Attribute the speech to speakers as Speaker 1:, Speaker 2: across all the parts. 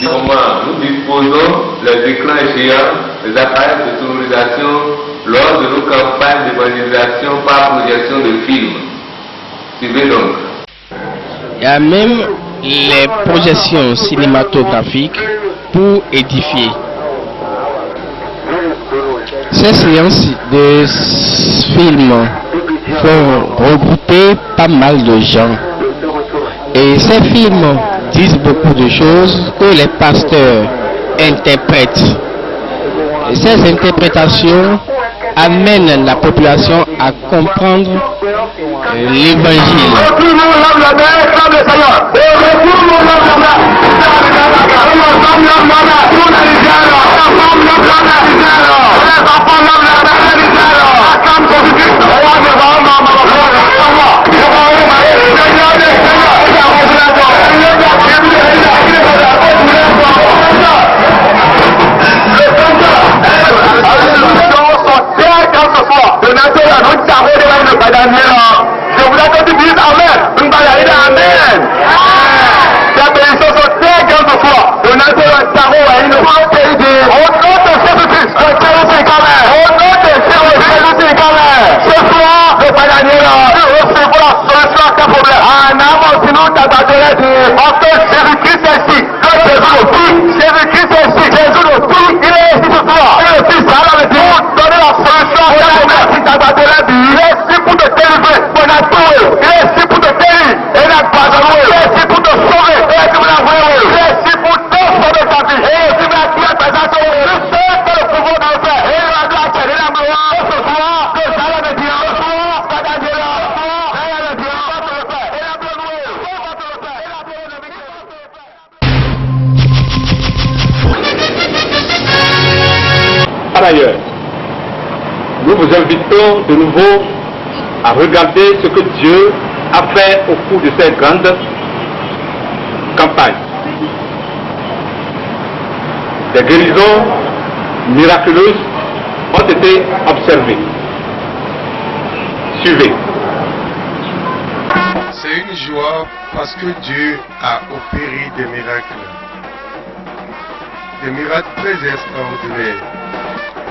Speaker 1: moment, nous disposons les écrans géants, les appareils de sonorisation lors de nos campagnes d'évangélisation par projection de films. Suivez donc.
Speaker 2: Il y a même les projections cinématographiques pour édifier. Ces séances de films font regrouper pas mal de gens. Et ces films disent beaucoup de choses que les pasteurs interprètent. Et ces interprétations amènent la population à comprendre l'évangile.
Speaker 3: Je voudrais que tu dises Amen. Nous allons Amen. La bénédiction sont très grandes de foi. Le nom de Tarot est une grande pays. Au nom de Jésus-Christ, le Jésus est au nom de Jésus est ce soir, le Padané, nous recevons la solution à tes problèmes. En amont, sinon, tu as battu parce que Jésus-Christ est ici. Jésus-Christ est ici. Jésus le Fils, il est ici ce soir. Et le Fils, alors le Dieu, donner la solution à tes problèmes. Si tu as battu il est ici pour te délivrer. Il est ici pour te guérir. Il est ici pour te sauver. Il est ici pour l'envoyer. Il est ici pour te sauver ta vie. Il est ici pour la créer présenter. Le seul qui a le pouvoir de le faire. Et il a de la terre. Il a gloire. Ce soir, que ça va me dire. Ce soir, ça va dire. Ce soir, ça va me dire. Il va te le faire. Il a te le louer. Il va te le faire. Il a te le louer.
Speaker 4: Par ailleurs, nous vous invitons de nouveau à regarder ce que Dieu a fait au cours de cette grande campagne. Des guérisons miraculeuses ont été observées. Suivez.
Speaker 5: C'est une joie parce que Dieu a opéré des miracles très extraordinaires.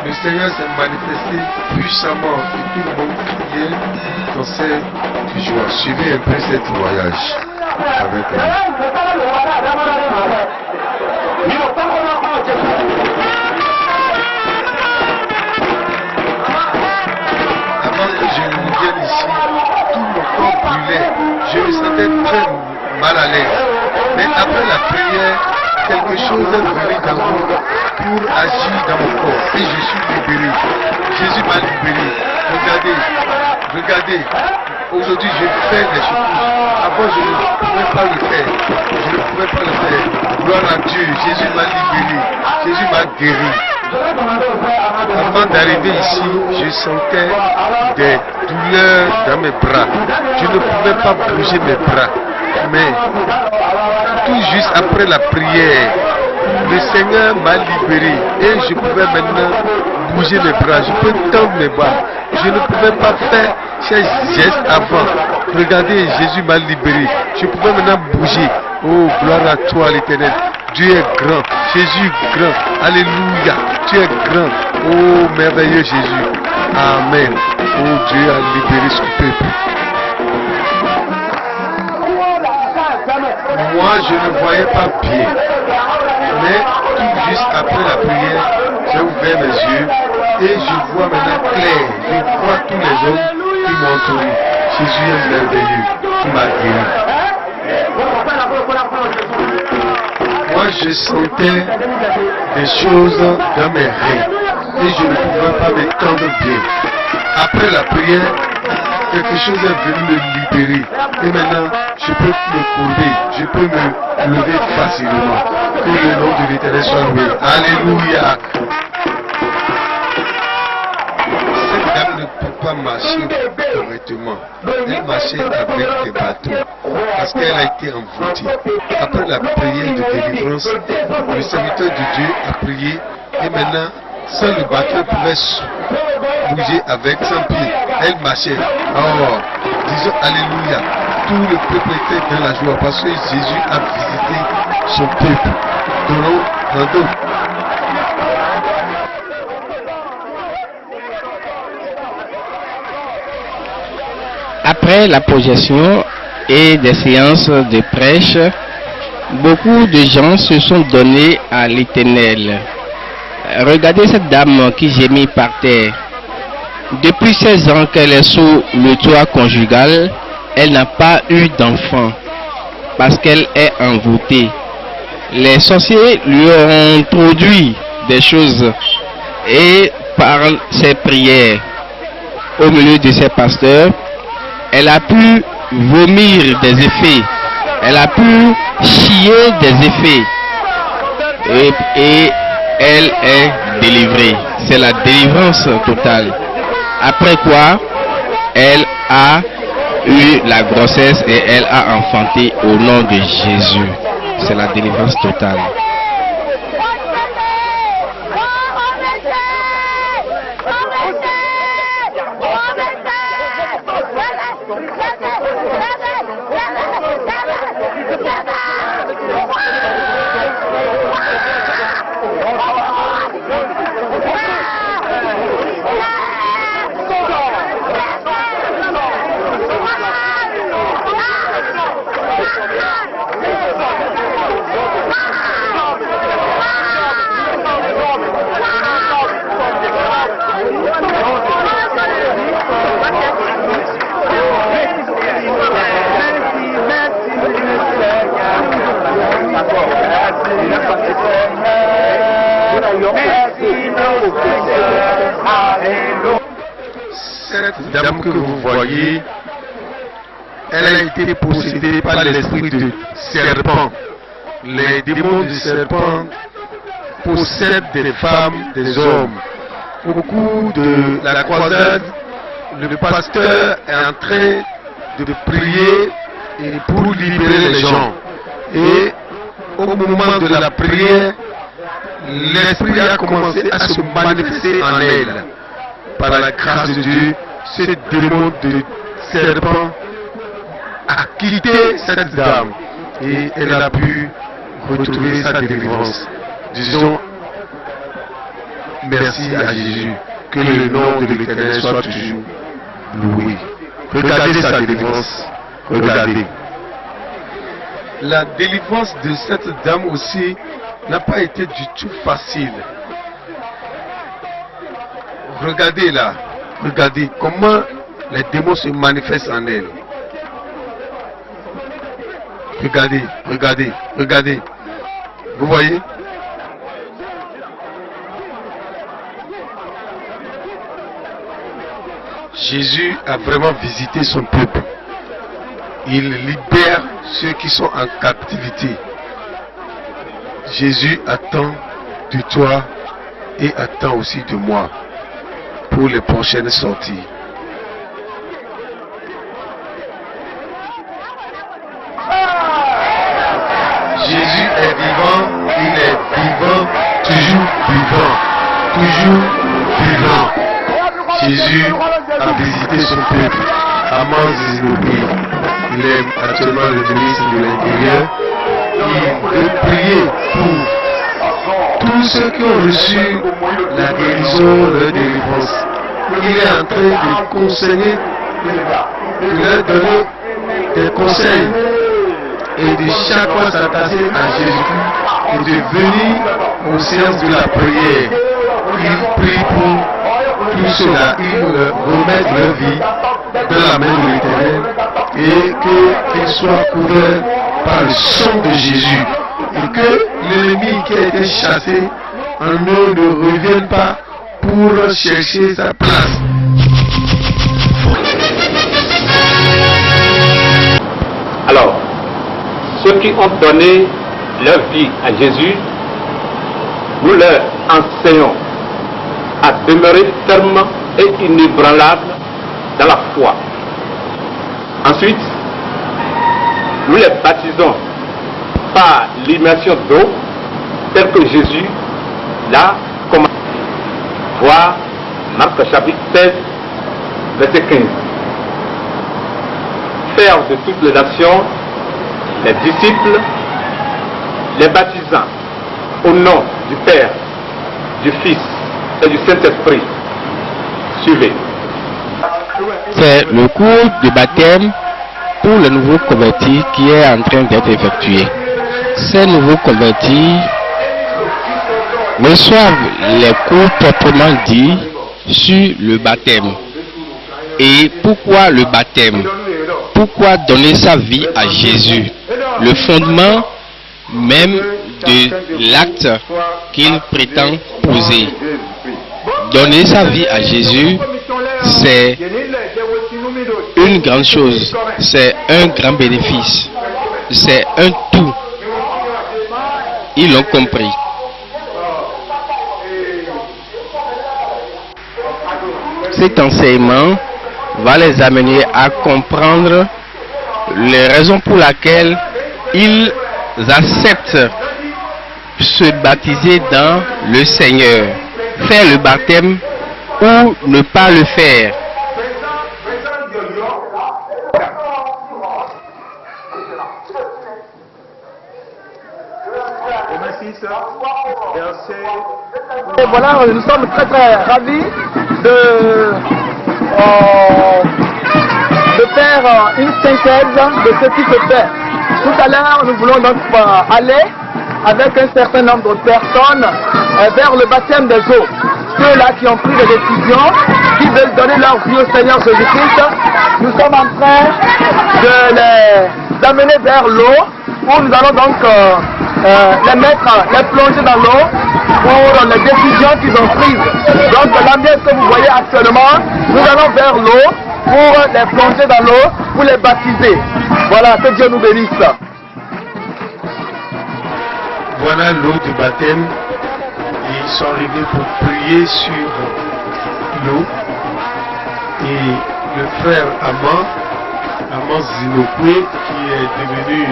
Speaker 5: Le Seigneur s'est manifesté puissamment et tout le monde criait dans cette joie. Suivez un peu cet voyage avec nous. Avant que je ne vienne ici, tout mon corps brûlait. Je me sentais très mal à l'aise. Mais après la prière, quelque chose est venu dans moi pour agir dans mon corps. Et je suis libéré. Jésus m'a libéré. Regardez. Aujourd'hui, je fais des choses. Avant, je ne pouvais pas le faire. Gloire à Dieu. Jésus m'a libéré. Jésus m'a guéri. Avant d'arriver ici, je sentais des douleurs dans mes bras. Je ne pouvais pas bouger mes bras. Mais tout juste après la prière, le Seigneur m'a libéré et je pouvais maintenant bouger mes bras. Je peux tendre mes bras. Je ne pouvais pas faire ces gestes avant. Regardez, Jésus m'a libéré. Je pouvais maintenant bouger. Oh, gloire à toi l'Éternel. Dieu est grand. Jésus est grand. Alléluia. Tu es grand. Oh, merveilleux Jésus. Amen. Oh, Dieu a libéré son peuple. Moi, je ne voyais pas bien. Mais tout juste après la prière, j'ai ouvert mes yeux et je vois maintenant clair. Je vois tous les hommes qui m'ont entouré. Jésus est merveilleux, qui m'a guéri. Moi, je sentais des choses dans mes reins et je ne pouvais pas m'étendre bien. Après la prière, quelque chose est venu me libérer. Et maintenant, je peux me courber, je peux me lever facilement. Que le nom de l'Éternel soit loué. Alléluia. Cette dame ne peut pas marcher correctement. Elle marchait avec des bâtons parce qu'elle a été envoûtée. Après la prière de délivrance, le serviteur de Dieu a prié et maintenant, seul le bâton pouvait bouger avec son pied. Elle marchait. Oh, disons Alléluia. Tout le peuple était dans la joie parce que Jésus a visité son peuple. donnerons rendez-vous.
Speaker 2: Après la projection et des séances de prêche, beaucoup de gens se sont donnés à l'Éternel. Regardez cette dame qui gémit par terre. Depuis 16 ans qu'elle est sous le toit conjugal, elle n'a pas eu d'enfant parce qu'elle est envoûtée. Les sorciers lui ont introduit des choses et par ses prières au milieu de ses pasteurs, elle a pu vomir des effets, elle a pu chier des effets et elle est délivrée. C'est la délivrance totale. Après quoi, elle a eu la grossesse et elle a enfanté au nom de Jésus. C'est la délivrance totale.
Speaker 5: Cette dame que vous voyez, elle a été possédée par l'esprit de serpent. Les démons du serpent possèdent des femmes, des hommes. Au cours de la croisade, le pasteur est en train de prier et pour libérer les gens. Et au moment de la prière, l'esprit a commencé à se manifester en elle. Par la grâce de Dieu, ce démon de serpent a quitté cette dame et elle a pu retrouver sa délivrance. Disons merci à Jésus, que le nom de l'Éternel soit toujours loué. Regardez sa délivrance, regardez. La délivrance de cette dame aussi n'a pas été du tout facile. Regardez là, regardez comment les démons se manifestent en elle. Regardez, regardez, regardez. Vous voyez? Jésus a vraiment visité son peuple. Il libère ceux qui sont en captivité. Jésus attend de toi et attend aussi de moi pour les prochaines sorties. Jésus est vivant, il est vivant, toujours vivant, toujours vivant. Jésus a visité son peuple à Mans-Zinobé. Il est actuellement le ministre de l'Intérieur. Il veut prier pour tous ceux qui ont reçu la guérison, leur délivrance. Il est en train de conseiller, de leur donner des conseils et de chaque fois s'attacher à Jésus et de venir aux séances de la prière. Il prie pour tout cela, il remet leur vie dans la main de l'Éternel et qu'ils soient couverts par le sang de Jésus et que l'ennemi qui a été chassé en eux ne revienne pas pour chercher sa place.
Speaker 4: Alors, ceux qui ont donné leur vie à Jésus, nous leur enseignons à demeurer ferme et inébranlable dans la foi. Ensuite, nous les baptisons par l'immersion d'eau, tel que Jésus l'a commandé. Voir Marc chapitre 16, verset 15. Faire de toutes les nations les disciples, les baptisant nom du Père, du Fils et du Saint-Esprit. Suivez.
Speaker 2: C'est le cours de baptême pour le nouveau converti qui est en train d'être effectué. Ces nouveaux convertis reçoivent les cours proprement dit sur le baptême. Et pourquoi le baptême? Pourquoi donner sa vie à Jésus? Le fondement même de l'acte qu'il prétend poser. Donner sa vie à Jésus, c'est une grande chose, c'est un grand bénéfice, c'est un tout. Ils l'ont compris. Cet enseignement va les amener à comprendre les raisons pour lesquelles ils acceptent se baptiser dans le Seigneur, faire le baptême ou ne pas le faire.
Speaker 3: Et voilà, nous sommes très ravis de faire une synthèse de ce qui se fait. Tout à l'heure, nous voulons donc aller avec un certain nombre de personnes vers le baptême des eaux. Ceux-là qui ont pris des décisions, qui veulent donner leur vie au Seigneur Jésus-Christ, nous sommes en train de les amener vers l'eau, où nous allons donc les plonger dans l'eau pour les décisions qu'ils ont prises. Donc l'ambiance que vous voyez actuellement, nous allons vers l'eau pour les plonger dans l'eau, pour les baptiser. Voilà, que Dieu nous bénisse.
Speaker 5: Voilà l'eau du baptême. Ils sont arrivés pour prier sur l'eau. Et le frère Amand Zinokwe, qui est devenu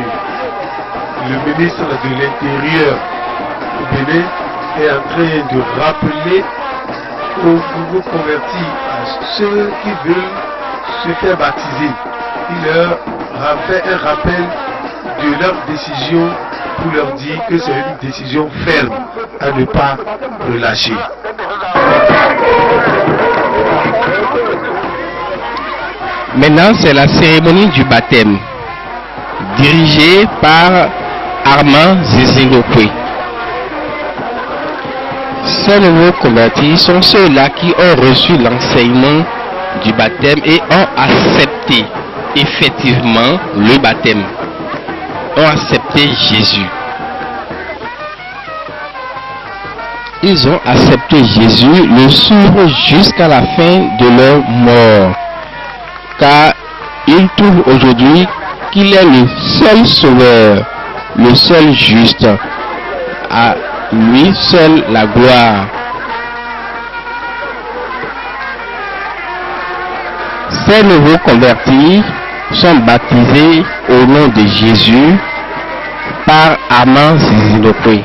Speaker 5: le ministre de l'Intérieur au Bénin, est en train de rappeler aux nouveaux convertis, à ceux qui veulent se faire baptiser. Il leur a fait un rappel de leur décision pour leur dire que c'est une décision ferme à ne pas relâcher.
Speaker 2: Maintenant, c'est la cérémonie du baptême, dirigée par Armand Zizingokwe. Ces nouveaux convertis sont ceux-là qui ont reçu l'enseignement du baptême et ont accepté effectivement le baptême, ont accepté Jésus. Ils ont accepté Jésus, le suivre jusqu'à la fin de leur mort, car ils trouvent aujourd'hui qu'il est le seul sauveur, le seul juste, à lui seul la gloire. Ces nouveaux convertis sont baptisés au nom de Jésus par Armand Zinokwe.